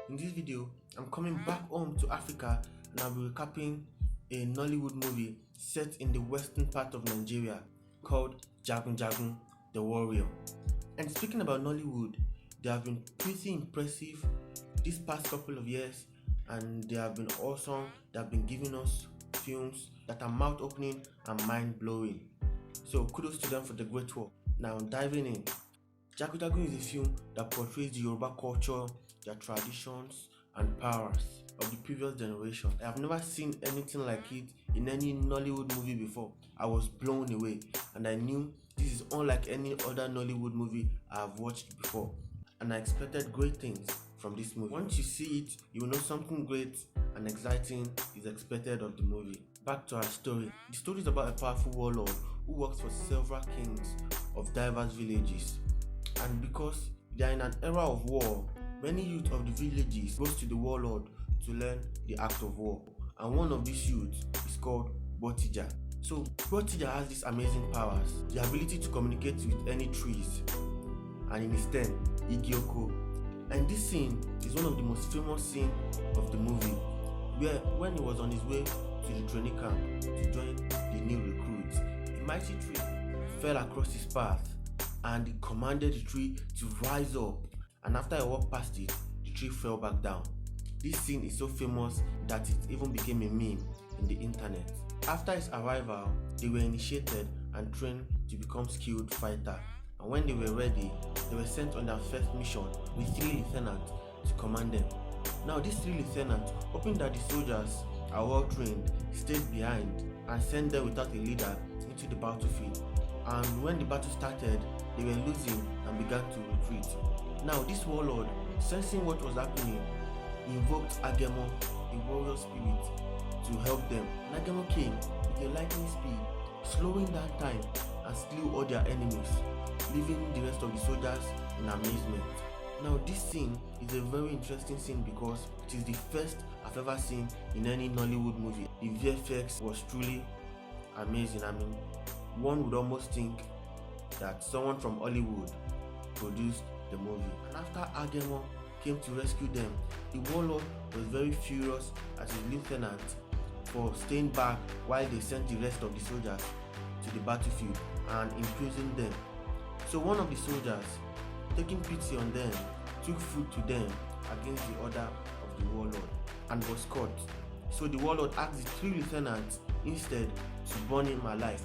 In this video, I'm coming back home to Africa and I'll be recapping a Nollywood movie set in the western part of Nigeria called JagunJagun, the Warrior. And speaking about Nollywood, they have been pretty impressive this past couple of years and they have been awesome. They have been giving us films that are mouth-opening and mind-blowing. So kudos to them for the great work. Now diving in. JagunJagun is a film that portrays the Yoruba culture, their traditions and powers of the previous generation. I have never seen anything like it in any Nollywood movie before. I was blown away and I knew this is unlike any other Nollywood movie I have watched before, and I expected great things from this movie. Once you see it, you will know something great and exciting is expected of the movie. Back to our story. The story is about a powerful warlord who works for several kings of diverse villages, and because they are in an era of war, many youth of the villages goes to the warlord to learn the act of war, and one of these youths is called Botija. So Botija has these amazing powers, the ability to communicate with any trees, and in his turn, Igioko. And this scene is one of the most famous scenes of the movie, where when he was on his way to the training camp to join the new recruits, a mighty tree fell across his path and he commanded the tree to rise up, and after he walked past it, the tree fell back down. This scene is so famous that it even became a meme in the internet. After his arrival, they were initiated and trained to become skilled fighters, and when they were ready, they were sent on their first mission with 3 lieutenants to command them. Now these 3 lieutenants, hoping that the soldiers are well trained, stayed behind and sent them without a leader into the battlefield. And when the battle started, they were losing and began to retreat. Now this warlord, sensing what was happening, invoked Agemo, a warrior spirit, to help them. And Agemo came with a lightning speed, slowing down time and slew all their enemies, leaving the rest of the soldiers in amazement. Now this scene is a very interesting scene because it is the first I've ever seen in any Nollywood movie. The VFX was truly amazing. I mean, one would almost think that someone from Hollywood produced the movie. And after Agemo came to rescue them, the warlord was very furious at his lieutenant for staying back while they sent the rest of the soldiers to the battlefield and imprisoned them. So one of the soldiers, taking pity on them, took food to them against the order of the warlord and was caught. So the warlord asked the 3 lieutenants instead to burn him alive.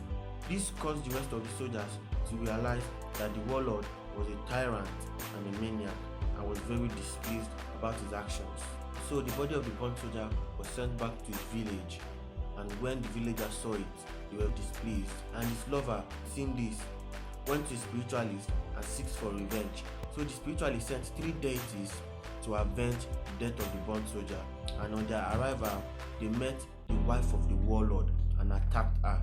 This caused the rest of the soldiers to realize that the warlord was a tyrant and a maniac and was very displeased about his actions. So the body of the burnt soldier was sent back to his village, and when the villagers saw it, they were displeased, and his lover, seeing this, went to a spiritualist and seeks for revenge. So the spiritualist sent 3 deities to avenge the death of the burnt soldier, and on their arrival, they met the wife of the warlord and attacked her.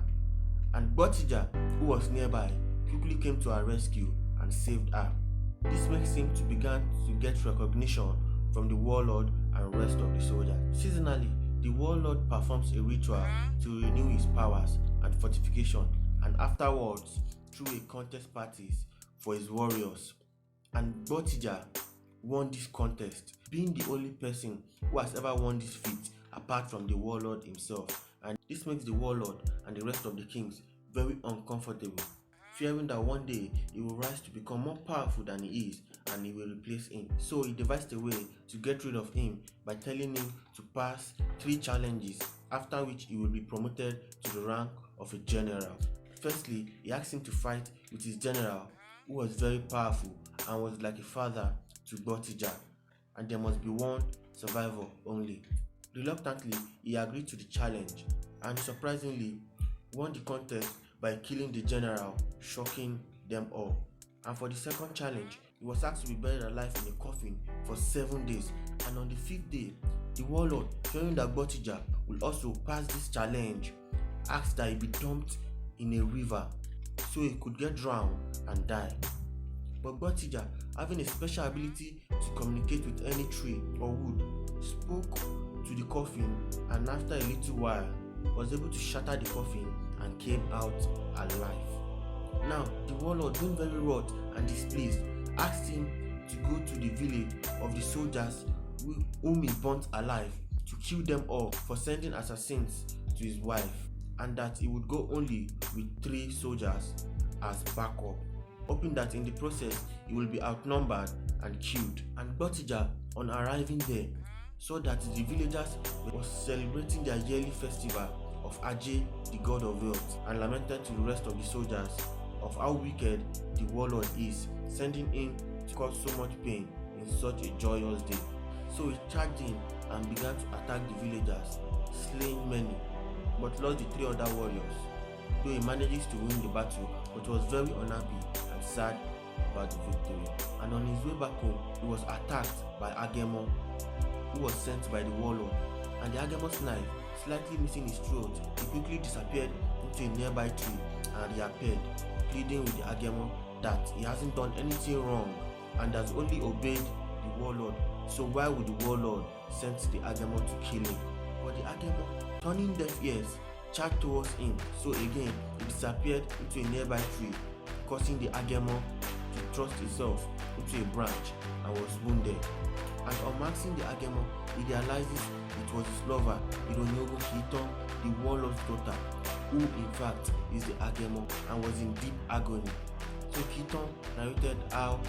And Botija, who was nearby, quickly came to her rescue and saved her. This makes him to begin to get recognition from the warlord and rest of the soldiers. Seasonally, the warlord performs a ritual to renew his powers and fortification, and afterwards through a contest parties for his warriors. And Botija won this contest, being the only person who has ever won this feat apart from the warlord himself. And this makes the warlord and the rest of the kings very uncomfortable, fearing that one day he will rise to become more powerful than he is and he will replace him. So he devised a way to get rid of him by telling him to pass 3 challenges, after which he will be promoted to the rank of a general. Firstly, he asked him to fight with his general, who was very powerful and was like a father to Botija, and there must be one survivor only. Reluctantly, he agreed to the challenge and surprisingly won the contest by killing the general, shocking them all. And for the second challenge, he was asked to be buried alive in a coffin for 7 days, and on the 5th day, the warlord, fearing that Botija will also pass this challenge, asked that he be dumped in a river so he could get drowned and die. But Botija, having a special ability to communicate with any tree or wood, spoke to the coffin, and after a little while was able to shatter the coffin and came out alive. Now the warlord, being very wroth and displeased, asked him to go to the village of the soldiers whom he burnt alive, to kill them all for sending assassins to his wife, and that he would go only with 3 soldiers as backup, hoping that in the process he will be outnumbered and killed. And Gbotija, on arriving there, saw that the villagers were celebrating their yearly festival of Ajay, the god of wealth, and lamented to the rest of the soldiers of how wicked the warlord is, sending him to cause so much pain in such a joyous day. So he charged in and began to attack the villagers, slaying many, but lost the 3 other warriors, though he manages to win the battle, but was very unhappy and sad about the victory. And on his way back home, he was attacked by Agemo, who was sent by the warlord, and the Agemo's knife slightly missing his throat, he quickly disappeared into a nearby tree and reappeared, pleading with the Agemo that he hasn't done anything wrong and has only obeyed the warlord, so why would the warlord send the Agemo to kill him? But the Agemo, turning deaf ears, charged towards him, so again he disappeared into a nearby tree, causing the Agemo to thrust himself into a branch and was wounded. And unmasking the Agemo, he realizes it was his lover, Ironyogun Kiton, the warlord's daughter, who in fact is the Agemo, and was in deep agony. So Kiton narrated how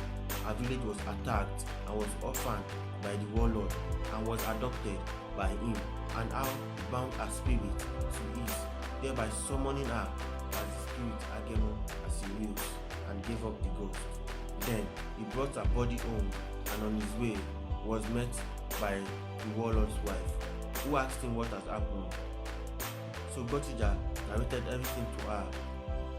her village was attacked and was orphaned by the warlord and was adopted by him, and how he bound her spirit to his, thereby summoning her as the spirit Agemo as he wills, and gave up the ghost. Then he brought her body home, and on his way was met by the warlord's wife, who asked him what has happened. So Gbotija narrated everything to her,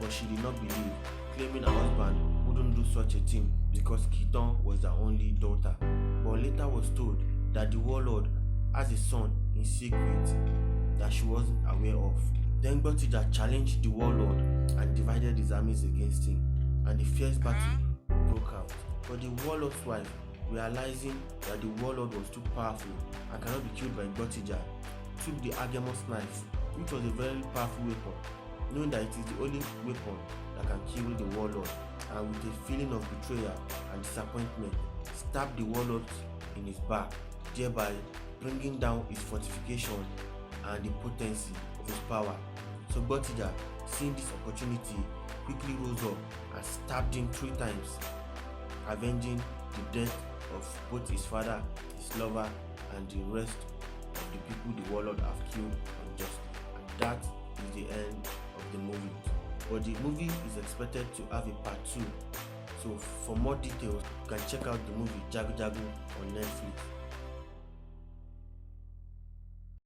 but she did not believe, claiming her husband wouldn't do such a thing because Kiton was her only daughter. But later was told that the warlord has a son in secret that she wasn't aware of. Then Gbotija challenged the warlord and divided his armies against him, and the fierce battle broke out. But the warlord's wife, realizing that the warlord was too powerful and cannot be killed by Gbotija, took the Agemo's knife, which was a very powerful weapon, knowing that it is the only weapon that can kill the warlord, and with a feeling of betrayal and disappointment, stabbed the warlord in his back, thereby bringing down his fortification and the potency of his power. So Gbotija, seeing this opportunity, quickly rose up and stabbed him 3 times, avenging the death of both his father, his lover, and the rest of the people the warlord have killed unjustly. And that is the end of the movie. But the movie is expected to have a part 2. So for more details, you can check out the movie JagunJagun on Netflix.